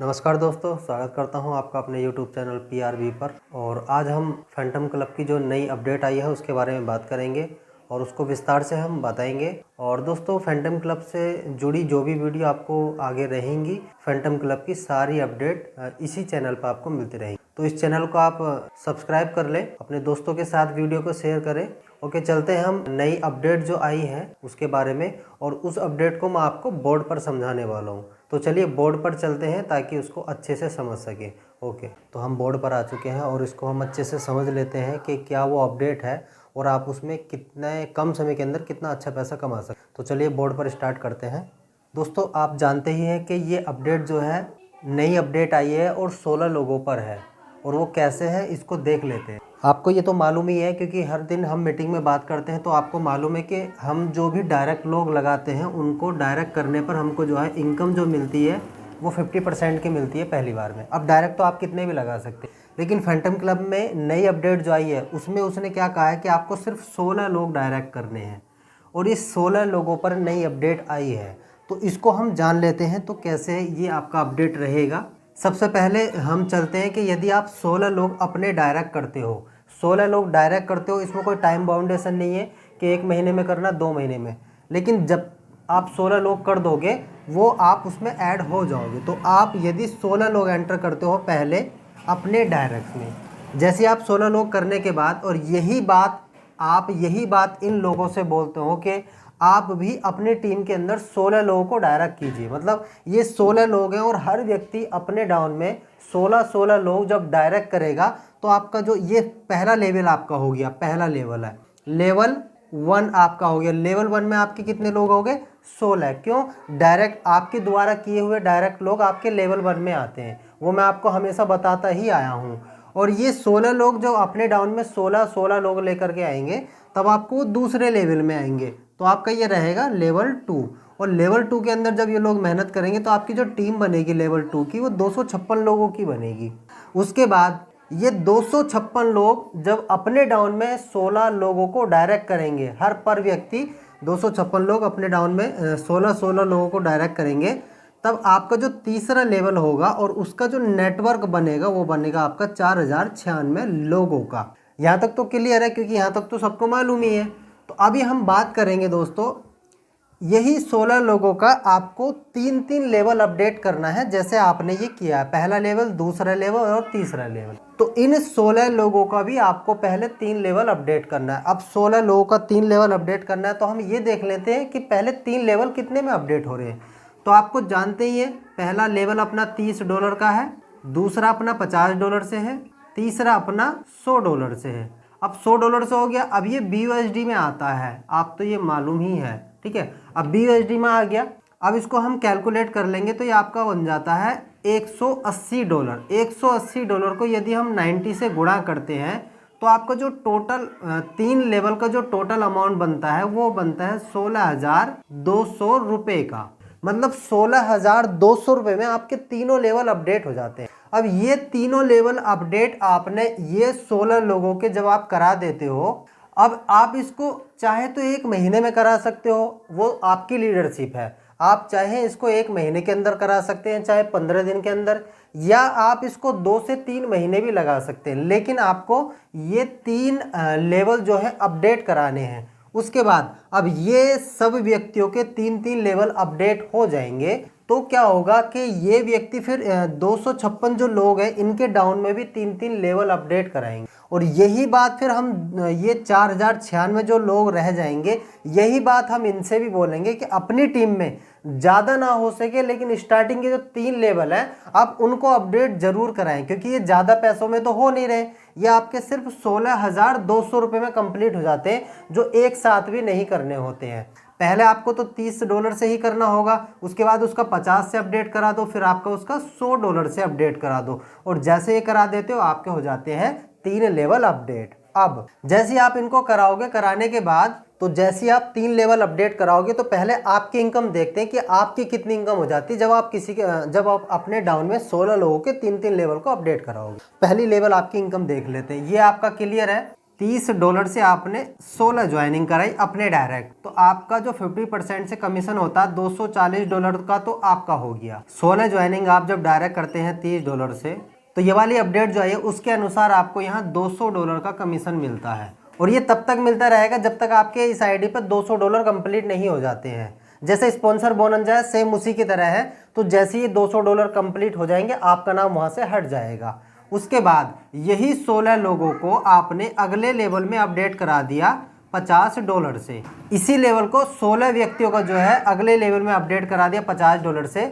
नमस्कार दोस्तों, स्वागत करता हूं आपका अपने YouTube चैनल PRV पर। और आज हम फैंटम क्लब की जो नई अपडेट आई है उसके बारे में बात करेंगे और उसको विस्तार से हम बताएंगे। और दोस्तों, फैंटम क्लब से जुड़ी जो भी वीडियो आपको आगे रहेंगी, फैंटम क्लब की सारी अपडेट इसी चैनल पर आपको मिलती रहेंगी। तो इस चैनल को आप सब्सक्राइब कर लें, अपने दोस्तों के साथ वीडियो को शेयर करें। ओके, चलते हैं हम नई अपडेट जो आई है उसके बारे में, और उस अपडेट को मैं आपको बोर्ड पर समझाने वाला हूँ। तो चलिए बोर्ड पर चलते हैं ताकि उसको अच्छे से समझ सके। ओके, तो हम बोर्ड पर आ चुके हैं और इसको हम अच्छे से समझ लेते हैं कि क्या वो अपडेट है और आप उसमें कितने कम समय के अंदर कितना अच्छा पैसा कमा सकते। तो चलिए बोर्ड पर स्टार्ट करते हैं। दोस्तों, आप जानते ही हैं कि ये अपडेट जो है नई अपडेट आई है और 16 लोगों पर है, और वो कैसे है इसको देख लेते हैं। आपको ये तो मालूम ही है क्योंकि हर दिन हम मीटिंग में बात करते हैं, तो आपको मालूम है कि हम जो भी डायरेक्ट लोग लगाते हैं उनको डायरेक्ट करने पर हमको जो है इनकम जो मिलती है वो 50% की मिलती है पहली बार में। अब डायरेक्ट तो आप कितने भी लगा सकते हैं, लेकिन फैंटम क्लब में नई अपडेट जो आई है उसमें उसने क्या कहा है कि आपको सिर्फ 16 लोग डायरेक्ट करने हैं, और इस 16 लोगों पर नई अपडेट आई है। तो इसको हम जान लेते हैं तो कैसे ये आपका अपडेट रहेगा। सबसे पहले हम चलते हैं कि यदि आप 16 लोग अपने डायरेक्ट करते हो, 16 लोग डायरेक्ट करते हो, इसमें कोई टाइम बाउंडेशन नहीं है कि 1 महीने में करना, 2 महीने में। लेकिन जब आप 16 लोग कर दोगे वो आप उसमें ऐड हो जाओगे। तो आप यदि 16 लोग एंटर करते हो पहले अपने डायरेक्ट में, जैसे आप 16 लोग करने के बाद, और यही बात इन लोगों से बोलते हो कि आप भी अपनी टीम के अंदर 16 लोगों को डायरेक्ट कीजिए। मतलब ये 16 लोग हैं और हर व्यक्ति अपने डाउन में 16 लोग जब डायरेक्ट करेगा तो आपका जो ये पहला लेवल आपका हो गया, पहला लेवल है, लेवल 1 आपका हो गया। लेवल 1 में आपके कितने लोग हो गए? 16। क्यों? डायरेक्ट आपके द्वारा किए हुए डायरेक्ट लोग आपके लेवल 1 में आते हैं, वो मैं आपको हमेशा बताता ही आया हूँ। और ये 16 लोग जो अपने डाउन में 16 लोग लेकर के आएंगे तब आपको दूसरे लेवल में आएंगे, तो आपका ये रहेगा लेवल 2। और लेवल 2 के अंदर जब ये लोग मेहनत करेंगे तो आपकी जो टीम बनेगी लेवल 2 की वो 256 लोगों की बनेगी। उसके बाद ये 256 लोग जब अपने डाउन में 16 लोगों को डायरेक्ट करेंगे, हर पर व्यक्ति 256 लोग अपने डाउन में 16 लोगों को डायरेक्ट करेंगे, तब आपका जो तीसरा लेवल होगा और उसका जो नेटवर्क बनेगा वो बनेगा आपका 4096 लोगों का। यहाँ तक तो क्लियर है क्योंकि यहाँ तक तो सबको मालूम ही है। तो अभी हम बात करेंगे दोस्तों, यही 16 लोगों का आपको 3 लेवल अपडेट करना है, जैसे आपने ये किया है, पहला लेवल, दूसरा लेवल और तीसरा लेवल। तो इन 16 लोगों का भी आपको पहले 3 लेवल अपडेट करना है। अब 16 लोगों का 3 लेवल अपडेट करना है तो हम ये देख लेते हैं कि पहले 3 लेवल कितने में अपडेट हो रहे हैं। तो आपको जानते ही है, पहला लेवल अपना $30 का है, दूसरा अपना $50 से है, तीसरा अपना $100 से है। अब $100 से हो गया। अब ये BUSD में आता है, आप तो ये मालूम ही है, ठीक है। अब BUSD में आ गया, अब इसको हम कैलकुलेट कर लेंगे तो ये आपका बन जाता है $180। $180 को यदि हम 90 से गुणा करते हैं तो आपका जो टोटल 3 लेवल का जो टोटल अमाउंट बनता है वो बनता है 16,200 रुपये का। मतलब 16,200 रुपये में आपके तीनों लेवल अपडेट हो जाते हैं। अब ये तीनों लेवल अपडेट आपने ये 16 लोगों के जब आप करा देते हो, अब आप इसको चाहे तो 1 महीने में करा सकते हो, वो आपकी लीडरशिप है। आप चाहे इसको 1 महीने के अंदर करा सकते हैं, चाहे 15 दिन के अंदर, या आप इसको 2 से 3 महीने भी लगा सकते हैं। लेकिन आपको ये 3 लेवल जो है अपडेट कराने हैं। उसके बाद अब ये सब व्यक्तियों के 3 लेवल अपडेट हो जाएंगे तो क्या होगा कि ये व्यक्ति फिर 256 जो लोग हैं इनके डाउन में भी 3 लेवल अपडेट कराएंगे। और यही बात फिर हम ये 4096 जो लोग रह जाएंगे, यही बात हम इनसे भी बोलेंगे कि अपनी टीम में ज़्यादा ना हो सके लेकिन स्टार्टिंग के जो 3 लेवल हैं आप उनको अपडेट जरूर कराएं, क्योंकि ये ज़्यादा पैसों में तो हो नहीं रहे, ये आपके सिर्फ 16,200 रुपये में कंप्लीट हो जाते हैं, जो एक साथ भी नहीं करने होते हैं। पहले आपको तो $30 से ही करना होगा, उसके बाद उसका 50 से अपडेट करा दो, फिर आपका उसका $100 से अपडेट करा दो, और जैसे ये करा देते हो आपके हो जाते हैं 3 लेवल अपडेट। अब जैसे आप इनको कराओगे, कराने के बाद तो जैसे आप 3 लेवल अपडेट कराओगे तो पहले आपकी इनकम देखते हैं कि आपकी कितनी इनकम हो जाती है जब आप अपने डाउन में 16 लोगों के 3 लेवल को अपडेट कराओगे। पहली लेवल आपकी इनकम देख लेते हैं। ये आपका क्लियर है $30 से आपने 16 ज्वाइनिंग कराई अपने डायरेक्ट, तो आपका जो 50% से कमीशन होता है $240 का तो आपका हो गया। 16 ज्वाइनिंग आप जब डायरेक्ट करते हैं $30 से, तो ये वाली अपडेट जो है उसके अनुसार आपको यहाँ $200 का कमीशन मिलता है। और ये तब तक मिलता रहेगा जब तक आपके इस आईडी पर $200 कंप्लीट नहीं हो जाते हैं। जैसे स्पॉन्सर बोनस जाए सेम उसी की तरह है। तो जैसे ही $200 कंप्लीट हो जाएंगे आपका नाम वहाँ से हट जाएगा। उसके बाद यही 16 लोगों को आपने अगले लेवल में अपडेट करा दिया $50 से। इसी लेवल को 16 व्यक्तियों का जो है अगले लेवल में अपडेट करा दिया $50 से,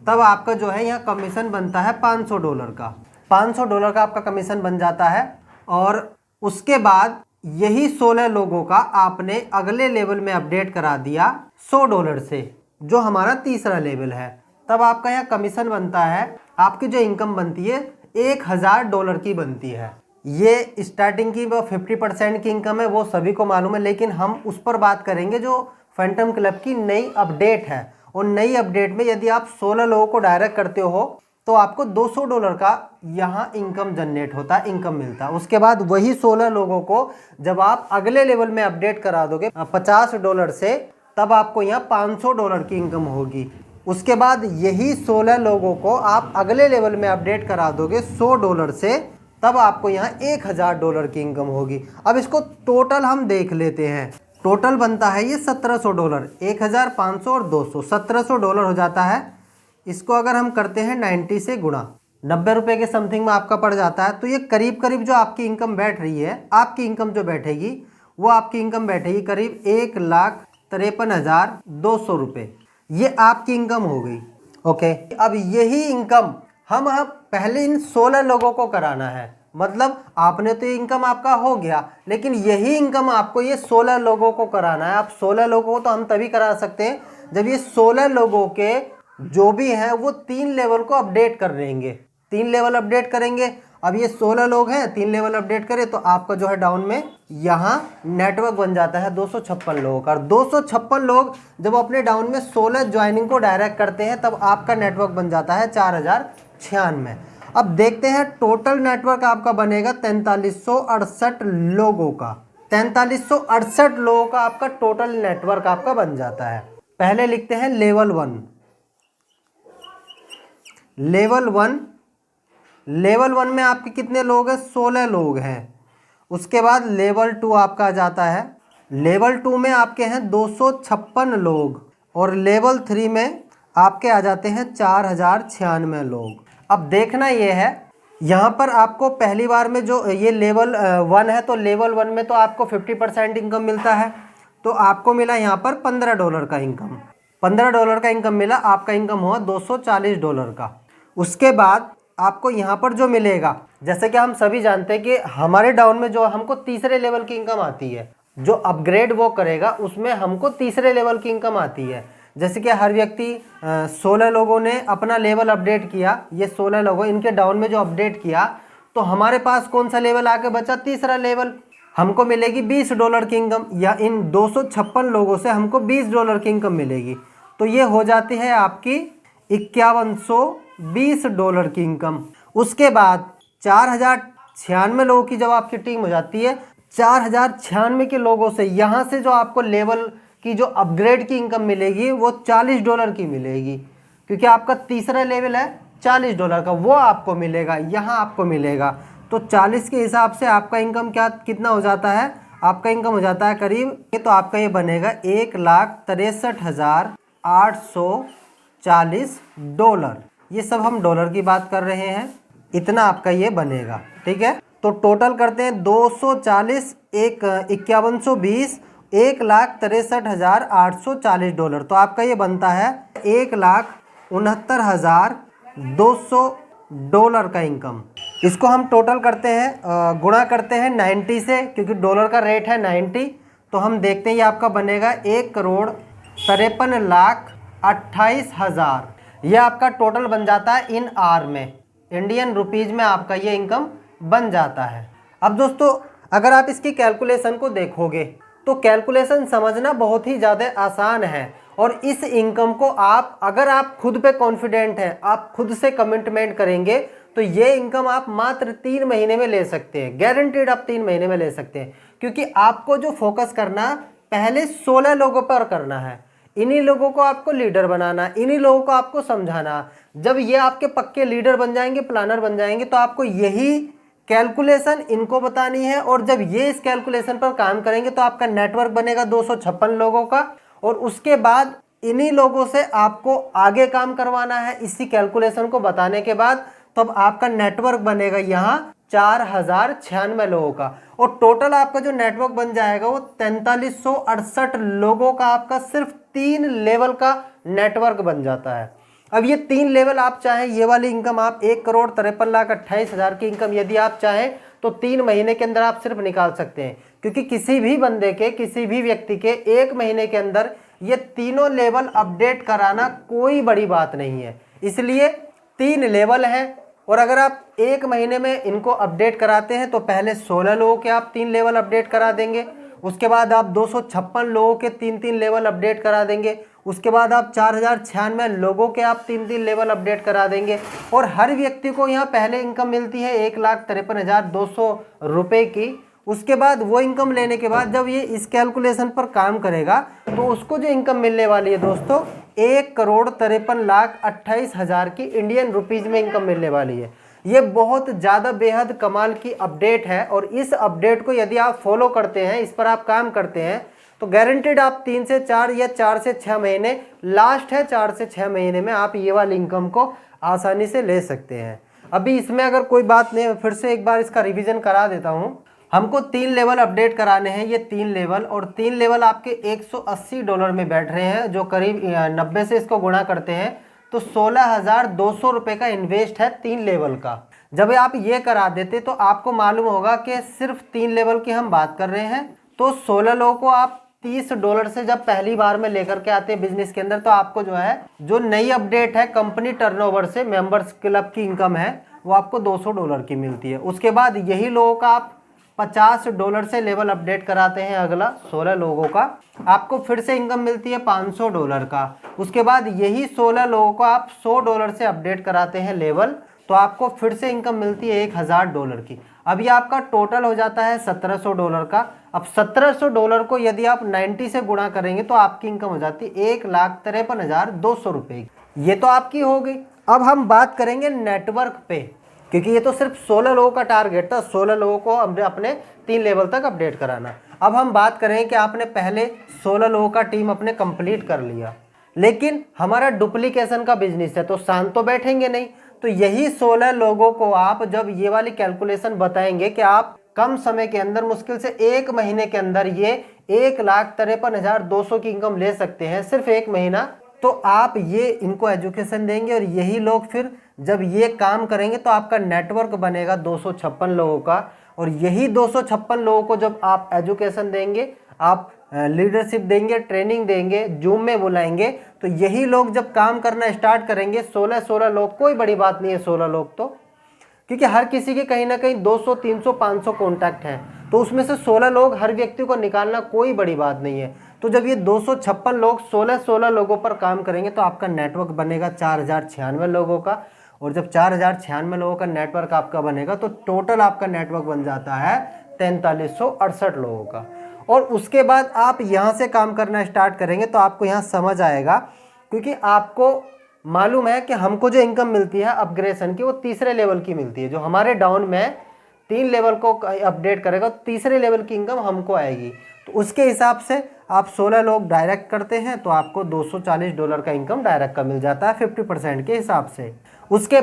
तब आपका जो है यहाँ कमीशन बनता है $500 का। $500 का आपका कमीशन बन जाता है। और उसके बाद यही 16 लोगों का आपने अगले लेवल में अपडेट करा दिया $100 से, जो हमारा तीसरा लेवल है, तब आपका यहाँ कमीशन बनता है, आपकी जो इनकम बनती है $1000 की बनती है। ये स्टार्टिंग की वो 50% की इनकम है, वो सभी को मालूम है, लेकिन हम उस पर बात करेंगे जो फैंटम क्लब की नई अपडेट है। और नई अपडेट में यदि आप 16 लोगों को डायरेक्ट करते हो तो आपको $200 का यहाँ इनकम जनरेट होता है, इनकम मिलता है। उसके बाद वही 16 लोगों को जब आप अगले लेवल में अपडेट करा दोगे $50 से, तब आपको यहाँ $500 की इनकम होगी। उसके बाद यही 16 लोगों को आप अगले लेवल में अपडेट करा दोगे $100 से, तब आपको यहाँ $1000 की इनकम होगी। अब इसको टोटल हम देख लेते हैं। टोटल बनता है ये $1700, 1500 और 200, $1700 हो जाता है। इसको अगर हम करते हैं 90 से गुणा, ₹90 के समथिंग में आपका पड़ जाता है। तो ये करीब करीब जो आपकी इनकम बैठ रही है, आपकी इनकम जो बैठेगी वो आपकी इनकम बैठेगी करीब ₹1,53,200। ये आपकी इनकम हो गई। ओके, अब यही इनकम हम पहले इन 16 लोगों को कराना है। मतलब आपने तो इनकम आपका हो गया, लेकिन यही इनकम आपको ये 16 लोगों को कराना है। आप 16 लोगों को तो हम तभी करा सकते हैं जब ये 16 लोगों के जो भी हैं वो 3 लेवल को अपडेट कर देंगे, 3 लेवल अपडेट करेंगे। अब ये 16 लोग हैं, 3 लेवल अपडेट करें तो आपका जो है डाउन में यहाँ नेटवर्क बन जाता है 256 लोगों का। 256 लोग जब अपने डाउन में 16 ज्वाइनिंग को डायरेक्ट करते हैं तब आपका नेटवर्क बन जाता है 4096। अब देखते हैं टोटल नेटवर्क आपका बनेगा 4368 लोगों का। 4368 लोगों का आपका टोटल नेटवर्क आपका बन जाता है। पहले लिखते हैं लेवल 1। लेवल 1 में आपके कितने लोग हैं? 16 लोग हैं। उसके बाद लेवल 2 आपका आ जाता है। लेवल 2 में आपके हैं 256 लोग। और लेवल 3 में आपके आ जाते हैं 4096 लोग। अब देखना ये है, यहाँ पर आपको पहली बार में जो ये लेवल 1 है, तो लेवल 1 में तो आपको 50% इनकम मिलता है। तो आपको मिला यहाँ पर $15 का इनकम। $15 का इनकम मिला, आपका इनकम हुआ $240 का। उसके बाद आपको यहाँ पर जो मिलेगा, जैसे कि हम सभी जानते हैं कि हमारे डाउन में जो हमको तीसरे लेवल की इनकम आती है, जो अपग्रेड वो करेगा उसमें हमको तीसरे लेवल की इनकम आती है। जैसे कि हर व्यक्ति 16 लोगों ने अपना लेवल अपडेट किया, ये 16 लोगों इनके डाउन में जो अपडेट किया, तो हमारे पास कौन सा लेवल आके बचा? तीसरा लेवल। हमको मिलेगी $20 की इनकम, या इन 256 लोगों से हमको $20 की इनकम मिलेगी। तो ये हो जाती है आपकी $5120 की इनकम। उसके बाद 4096 लोगों की जब आपकी टीम हो जाती है, 4096 के लोगों से यहाँ से जो आपको लेवल की जो अपग्रेड की इनकम मिलेगी वो $40 की मिलेगी, क्योंकि आपका तीसरा लेवल है $40 का, वो आपको मिलेगा, यहाँ आपको मिलेगा। तो 40 के हिसाब से आपका इनकम कितना हो जाता है? आपका इनकम हो जाता है करीब, तो आपका ये बनेगा $1,63,840। ये सब हम डॉलर की बात कर रहे हैं, इतना आपका ये बनेगा। ठीक है, तो टोटल करते हैं 240, 5120, $1,63,840। तो आपका ये बनता है $1,69,200 का इनकम। इसको हम टोटल करते हैं, गुणा करते हैं 90 से, क्योंकि डॉलर का रेट है 90। तो हम देखते हैं ये आपका बनेगा 1,53,28,000। ये आपका टोटल बन जाता है इन आर में, इंडियन रुपीज़ में आपका ये इनकम बन जाता है। अब दोस्तों अगर आप इसकी कैलकुलेशन को देखोगे तो कैलकुलेशन समझना बहुत ही ज़्यादा आसान है। और इस इनकम को अगर आप खुद पे कॉन्फिडेंट हैं, आप खुद से कमिटमेंट करेंगे तो ये इनकम आप मात्र 3 महीने में ले सकते हैं, गारंटीड आप 3 महीने में ले सकते हैं। क्योंकि आपको जो फोकस करना पहले 16 लोगों पर करना है, इन्हीं लोगों को आपको लीडर बनाना, इन्हीं लोगों को आपको समझाना। जब ये आपके पक्के लीडर बन जाएंगे, प्लानर बन जाएंगे, तो आपको यही कैलकुलेशन इनको बतानी है। और जब ये इस कैलकुलेशन पर काम करेंगे तो आपका नेटवर्क बनेगा 256 लोगों का। और उसके बाद इन्हीं लोगों से आपको आगे काम करवाना है इसी कैलकुलेशन को बताने के बाद। तब आपका नेटवर्क बनेगा यहाँ 4096 लोगों का। और टोटल आपका जो नेटवर्क बन जाएगा वो 4368 लोगों का आपका सिर्फ 3 लेवल का नेटवर्क बन जाता है। अब ये 3 लेवल आप चाहें, ये वाली इनकम आप 1,53,28,000 की इनकम यदि आप चाहें तो 3 महीने के अंदर आप सिर्फ निकाल सकते हैं। क्योंकि किसी भी बंदे के, किसी भी व्यक्ति के 1 महीने के अंदर ये तीनों लेवल अपडेट कराना कोई बड़ी बात नहीं है। इसलिए 3 लेवल हैं। और अगर आप 1 महीने में इनको अपडेट कराते हैं तो पहले 16 लोगों के आप 3 लेवल अपडेट करा देंगे। उसके बाद आप 256 लोगों के 3-3 लेवल अपडेट करा देंगे। उसके बाद आप 4096 लोगों के आप 3-3 लेवल अपडेट करा देंगे। और हर व्यक्ति को यहाँ पहले इनकम मिलती है 1,53,200 रुपये की। उसके बाद वो इनकम लेने के बाद जब ये इस कैलकुलेशन पर काम करेगा तो उसको जो इनकम मिलने वाली है दोस्तों 1,53,28,000 की इंडियन रुपीज़ में इनकम मिलने वाली है। ये बहुत ज़्यादा बेहद कमाल की अपडेट है। और इस अपडेट को यदि आप फॉलो करते हैं, इस पर आप काम करते हैं, तो गारंटेड आप 3 से 4 या 4 से 6 महीने, लास्ट है 4 से 6 महीने में आप ये वाली इनकम को आसानी से ले सकते हैं। अभी इसमें अगर कोई बात नहीं, फिर से एक बार इसका रिवीजन करा देता हूँ। हमको 3 लेवल अपडेट कराने हैं, ये 3 लेवल, और 3 लेवल आपके $180 में बैठ रहे हैं, जो करीब 90 से इसको गुणा करते हैं तो 16,200 रुपये का इन्वेस्ट है 3 लेवल का। जब आप ये करा देते तो आपको मालूम होगा कि सिर्फ 3 लेवल की हम बात कर रहे हैं। तो 16 लोगों को आप $30 से जब पहली बार में लेकर के आते हैं बिजनेस के अंदर, तो आपको जो है जो नई अपडेट है कंपनी टर्नओवर से मेंबर्स क्लब की इनकम है वो आपको $200 की मिलती है। उसके बाद यही लोगों का आप $50 से लेवल अपडेट कराते हैं, अगला 16 लोगों का आपको फिर से इनकम मिलती है $500 का। उसके बाद यही 16 लोगों को आप $100 से अपडेट कराते हैं लेवल, तो आपको फिर से इनकम मिलती है $1,000 की। अब ये आपका टोटल हो जाता है $1,700 का। अब $1,700 को यदि आप 90 से गुणा करेंगे तो आपकी इनकम हो जाती है 1,53,200 रुपये। ये तो आपकी हो गई। अब हम बात करेंगे नेटवर्क पे, क्योंकि ये तो सिर्फ 16 लोगों का टारगेट था, 16 लोगों को अपने 3 लेवल तक अपडेट कराना। अब हम बात करें कि आपने पहले 16 लोगों का टीम अपने कंप्लीट कर लिया, लेकिन हमारा डुप्लीकेशन का बिजनेस है तो शांत तो बैठेंगे नहीं। तो यही 16 लोगों को आप जब ये वाली कैलकुलेशन बताएंगे कि आप कम समय के अंदर, मुश्किल से 1 महीने के अंदर ये 1,53,200 की इनकम ले सकते हैं, सिर्फ 1 महीना, तो आप ये इनको एजुकेशन देंगे। और यही लोग फिर जब ये काम करेंगे तो आपका नेटवर्क बनेगा 256 लोगों का। और यही 256 लोगों को जब आप एजुकेशन देंगे, आप लीडरशिप देंगे, ट्रेनिंग देंगे, जूम में बुलाएंगे, तो यही लोग जब काम करना स्टार्ट करेंगे, 16 लोग, कोई बड़ी बात नहीं है 16 लोग तो, क्योंकि हर किसी के कहीं ना कहीं 200, 300, 500 कॉन्टैक्ट हैं, तो उसमें से 16 लोग हर व्यक्ति को निकालना कोई बड़ी बात नहीं है। तो जब ये 256 लोग 16 लोगों पर काम करेंगे तो आपका नेटवर्क बनेगा 4,096 लोगों का। और जब 4,096 लोगों का नेटवर्क आपका बनेगा तो टोटल आपका नेटवर्क बन जाता है 4368 लोगों का। और उसके बाद आप यहाँ से काम करना स्टार्ट करेंगे तो आपको यहाँ समझ आएगा, क्योंकि आपको मालूम है कि हमको जो इनकम मिलती है अपग्रेडेशन की वो 3रे लेवल की मिलती है। जो हमारे डाउन में 3 लेवल को अपडेट करेगा तो 3रे लेवल की इनकम हमको आएगी। तो उसके हिसाब से आप 16 लोग डायरेक्ट करते हैं तो आपको $240 का इनकम डायरेक्ट का मिल जाता है 50% के हिसाब से। उसके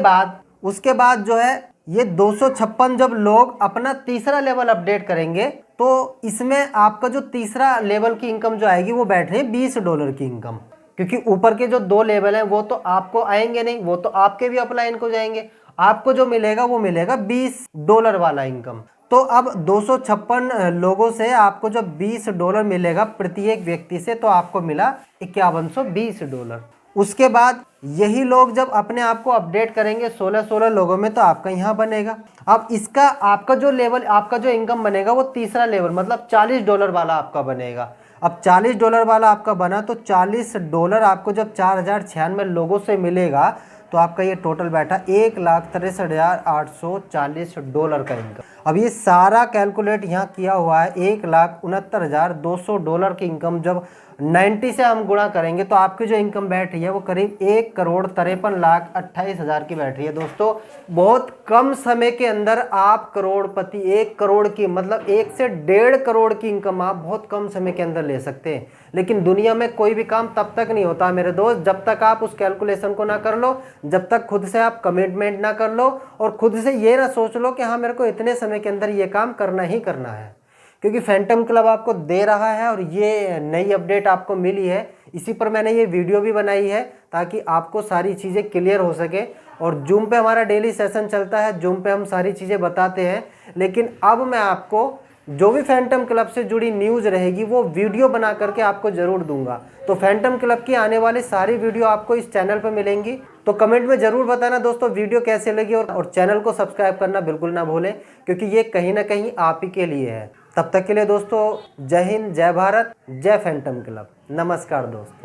बाद जो है ये 256 जब लोग अपना 3रा लेवल अपडेट करेंगे तो इसमें आपका जो 3रा लेवल की इनकम जो आएगी वो बैठ रही है $20 की इनकम। क्योंकि ऊपर के जो 2 लेवल हैं वो तो आपको आएंगे नहीं, वो तो आपके भी अपलाइन को जाएंगे। आपको जो मिलेगा वो मिलेगा $20 वाला इनकम। तो अब 256 लोगों से आपको जब $20 मिलेगा प्रत्येक व्यक्ति से, तो आपको मिला $5120। उसके बाद यही लोग जब अपने आप को अपडेट करेंगे 16 लोगों में तो आपका यहाँ बनेगा। अब इसका आपका जो लेवल, आपका जो इनकम बनेगा वो 3रा लेवल मतलब $40 वाला आपका बनेगा। अब $40 वाला आपका बना तो $40 आपको जब 4,096 लोगों से मिलेगा तो आपका ये टोटल बैठा $1,63,840 का इनकम। अब ये सारा कैलकुलेट यहाँ किया हुआ है, $1,69,200 की इनकम जब 90 से हम गुणा करेंगे तो आपकी जो इनकम बैठ रही है वो करीब 1,53,28,000 की बैठ रही है। दोस्तों बहुत कम समय के अंदर आप करोड़पति, 1 करोड़ की मतलब 1 से 1.5 करोड़ की इनकम आप बहुत कम समय के अंदर ले सकते हैं। लेकिन दुनिया में कोई भी काम तब तक नहीं होता मेरे दोस्त जब तक आप उस कैलकुलेशन को ना कर लो, जब तक खुद से आप कमिटमेंट ना कर लो और खुद से ये ना सोच लो कि हाँ मेरे को इतने समय के अंदर ये काम करना ही करना है। क्योंकि फैंटम क्लब आपको दे रहा है और ये नई अपडेट आपको मिली है, इसी पर मैंने ये वीडियो भी बनाई है ताकि आपको सारी चीज़ें क्लियर हो सके। और जूम पे हमारा डेली सेशन चलता है, जूम पे हम सारी चीज़ें बताते हैं। लेकिन अब मैं आपको जो भी फैंटम क्लब से जुड़ी न्यूज़ रहेगी वो वीडियो बना करके आपको ज़रूर दूंगा। तो फैंटम क्लब की आने वाली सारी वीडियो आपको इस चैनल पर मिलेंगी। तो कमेंट में ज़रूर बताना दोस्तों वीडियो कैसे लगी, और चैनल को सब्सक्राइब करना बिल्कुल ना भूलें क्योंकि ये कहीं ना कहीं आप ही के लिए है। तब तक के लिए दोस्तों जय हिंद, जय भारत, जय फैंटम क्लब। नमस्कार दोस्तों।